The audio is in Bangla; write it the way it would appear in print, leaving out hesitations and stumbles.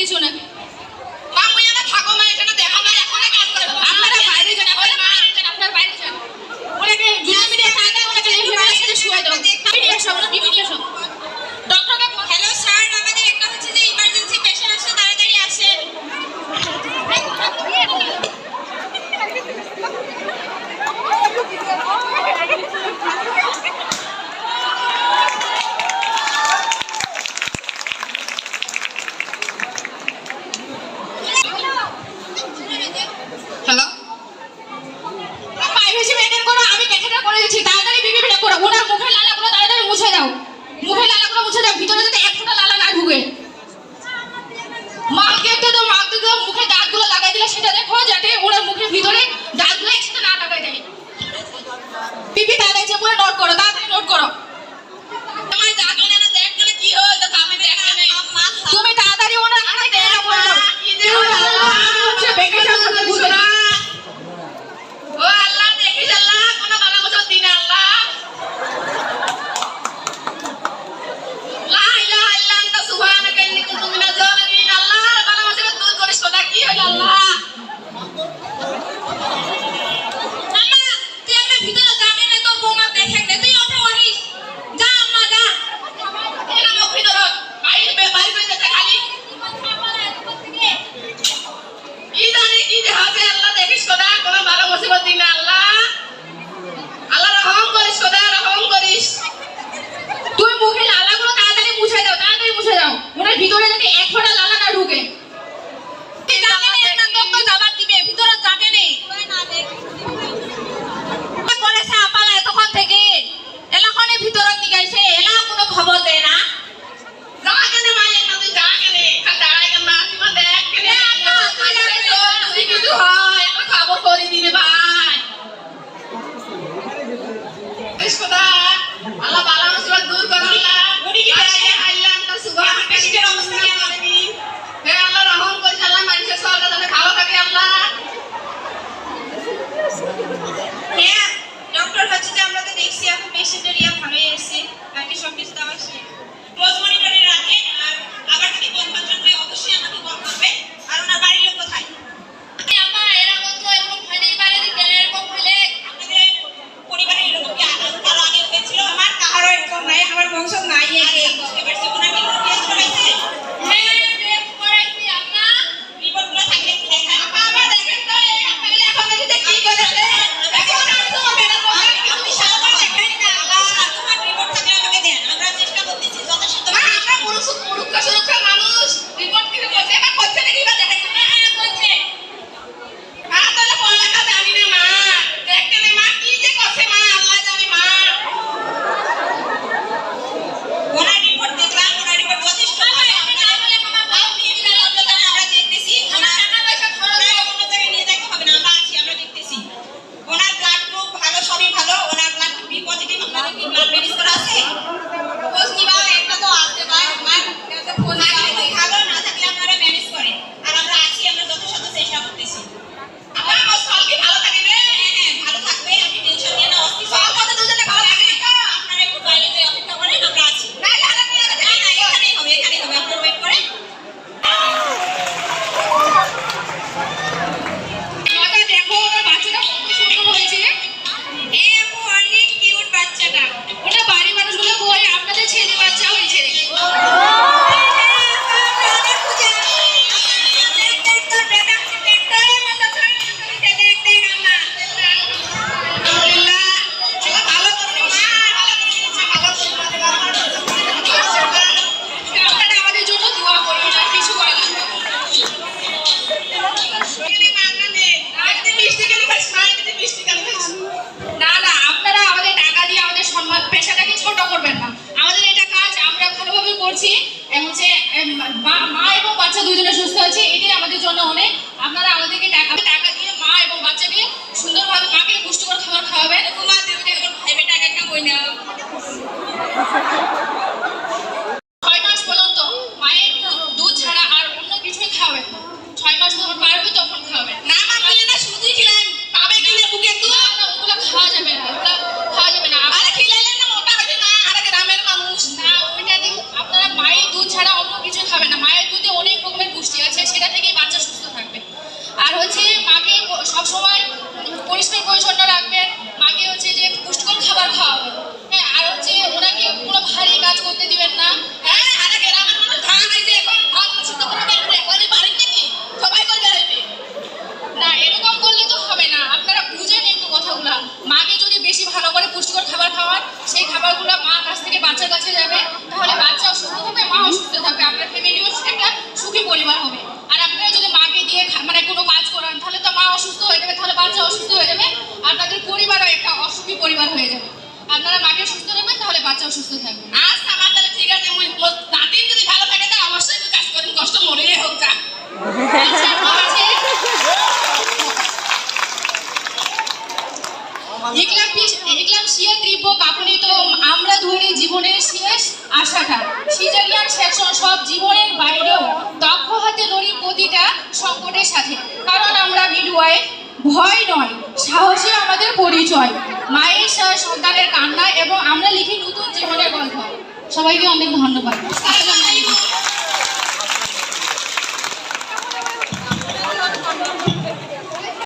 দিছো নাকি মা মুই না থাকো মা এটা দেখা না এখন কাজ করে আপনারা বাইরে যান আপনারা বাইরে যান ওনাকে জুতা মিডিয়া থাকে ওনাকে লেফট সাথে শুয়ে দাও মিডিয়া সব মিডিয়া সব ডক্টরকে হ্যালো স্যার আমাদের একটা হচ্ছে যে ইমার্জেন্সি পেশেন্ট আসছে তাড়াতাড়ি আসেন হ্যালো প্রাইভেসি মেইনটেইন করো আমি ক্যাথেটার করে দিচ্ছি তাড়াতাড়ি বিবিটা করো ওনার মুখের লালাগুলো তাড়াতাড়ি মুছে দাও মুখের লালাগুলো মুছে দাও ভিতরে যাতে এক ফোঁটা লালা না ঢুকে মাকে দাও মুখে দাঁতগুলো লাগাই দিলে সেটা দেখো যাতে ওনার মুখের ভিতরে দাঁতগুলো একসাথে না লাগাই যায় বিবি তাড়াতাড়ি যে করে নোট করো তাড়াতাড়ি নোট করো আমার দাঁতগুলো না দেখলে কি হয় তো আমি দেখতে নেই তুমি তাড়াতাড়ি ওনার হাতে দিয়ে দাও বলো কি যে হচ্ছে বেকে সামনে বুঝো না ও আল্লাহ দেখিস আল্লাহ কোন বালা বছর দিন আল্লাহ লা ইলাহা ইল্লা আনতা সুবহানাকা ইন্নী কুনতু মিনাজ জালিমিন আল্লাহ বালা বছর দূর করিস খোদা কি হইল আল্লাহ আম্মা তুই আমার ভিতরে যাবে না তোর বৌমা দেখে দে তুই ওঠে ওহিস যা আম্মা যা এলা মো ভিতরে বাইরে যেতে খালি কি জানি কি যে হবে আল্লাহ দেখিস খোদা কোন বালা মুসিবত দিন আল্লাহ আল্লাহ রহম করিস খোদা রহম করিস তুই মুখে লালাগুলো তাড়াতাড়ি মুছে দাও ওনার ভিতরে যাতে এক ফোঁটা লালা না ঢুকে জবাব দিবে ভিতরে যাবে নেই করেছে আপালা এতক্ষণ থেকে এলাকানে ভিতরে নিগাইছে এলা কোনো খবর দেয় না যা কেন মায়ের না তুই যা কেন দাঁড়াই কেন না তুই দেখ কেন তুই কিছু হয় একটা খবর করে দিবে ভাই খোদা আল্লাহ বালা মুসিবত দূর করো আল্লাহ উনি কি আল্লাহ আনতা সুবহানাকা নিজের অবস্থা করেনি হে আল্লাহ রহম করিস আল্লাহ মানুষের সরকার যেন ভালো থাকে আল্লাহ হ্যাঁ ডক্টর হচ্ছে যে আমরা তো দেখছি এখন পেশেন্টের ইয়া ভালোই আছে বাকি সব কিছু দেওয়া শেষ ক্লোজ মনিটরে রাখেন আর আবার যদি কনফার্মেশন হয় অবশ্যই আমাকে কল করবে আর ওনার বাড়ির লোক কোথায় আম্মা এরকম তো এরকম হলে বাড়ি দিকে এরকম হলে আপনাদের পরিবারে এরকম কি কারো আগে হয়েছিল আমার কারো এরকম নাই আমার বংশ নাই আগে বুঝতে পারছি ওনার কি কোনো টেস্ট করাইছে হ্যাঁ টেস্ট করাইছি আম্মা রিপোর্টগুলো থাকলে কি দেখায় আপা আবার দেখেন তো এই আপনাদের এখন দেখতে কি করেছে এখন আর তো বেড়া বলে আপনি সারা দেখাই না আল্লাহ তোমার রিপোর্ট থাকলে আমাকে দেন আমরা চেষ্টা করতেছি যথাসাধ্য আমরা মুরুক্ষ সুরক্ষা মানুষ রিপোর্ট কি বলছে এবার করছে নাকি বা দেখাইছে না করছে তাহলে পড়ালেখা জানি না মা দেখতে না মা কি যে করছে মা আল্লাহ জানে মা ওনার রিপোর্ট দেখলাম ওনার রিপোর্ট যথেষ্ট ভালো আমরা দেখতেছি ওনার টাকা পয়সা খরচ হয় অন্য জায়গায় নিয়ে যেতে হবে না আমরা আছি আমরা দেখতেছি ওনার ব্লাড গ্রুপ ভালো সবই ভালো ওনার ব্লাড গ্রুপ বি পজিটিভ আপনাদের কি ব্লাড রেজিস্টার করা আছে খোঁজ নিবা একটা তো আছে ভাই আমার কাছে ফোন থাকলে তো ভালো না থাকলে আপনারা ম্যানেজ করেন আর আমরা আছি আমরা যথাসাধ্য চেষ্টা করতেছি আপনারা আমার সলকে ভালো থাকবে হ্যাঁ ভালো থাকবে আপনি টেনশন নিয়ে না অস্থির সব কথা দুজনে ভালো থাকবে আপনারা একটু বাইরে যে অপেক্ষা করেন আমরা আছি না এখানেই হবে আপনারা ওয়েট করেন মাটা দেখো ওর বাচ্চাটা কত সুন্দর হয়েছে এই আপু অনেক কিউট বাচ্চাটা ওটা বাড়ি মানুষগুলো বলে আপনাদের ছেলে বাচ্চা হয়েছে আমাদের জন্য দোয়া করুন আর কিছু করা লাগবে না আপনারা আমাদের টাকা দিয়ে আমাদের সম্মান পেশাটাকে ছোট করবেন না আমাদের এটা কাজ আমরা ভালোভাবে করছি এবং যে মা এবং বাচ্চা দুজনে সুস্থ আছে এটাই আমাদের জন্য অনেক আপনারা আমাদেরকে টাকা দিয়ে মা এবং বাচ্চাকে সুন্দরভাবে মাকে পুষ্টিকর খাবার খাওয়াবেন মা দেবে ভাই বেটা টাকা কই না 6 মাস পর্যন্ত মায়ের দুধ ছাড়া আর অন্য কিছুই খাওয়াবেন 6 মাস যখন পারবে তখন খাওয়াবেন না মা বলে না শুধুই খিলান পাবে কিনে বুকে তো না ওগুলো খাওয়া যাবে না আরে খিলাইলেন না মোটা হবে না আর গ্রামের মানুষ না ওইটা আপনারা মায়ের দুধ ছাড়া অন্য কিছু খাবেন না মায়ের দুধে অনেক রকমের পুষ্টি থাকবেন। আচ্ছা আমার তাহলে ঠিক আছে, মুই নাতিন যদি ভালো থাকে তা অবশ্যই মুই কাজ করিম, কষ্ট মরেই হোক যা। আচ্ছা ঠিক আছে, দেখলাম সিয়ে তীব্র কাঁপুনি, তো আমরা ধরি জীবনের শেষ আশাটা সিজারিয়ান সেকশন সব জীবনের বাইরেও দক্ষ হাতে লড়ি প্রতিটা সংকটের সাথে, কারণ আমরা মিডওয়াইফ ভয় নয় সাহসী আমাদের পরিচয়, মায়ের সন্তানের কান্না এবং আমরা লিখি নতুন জীবনের গল্প। সবাইকে অনেক ধন্যবাদ।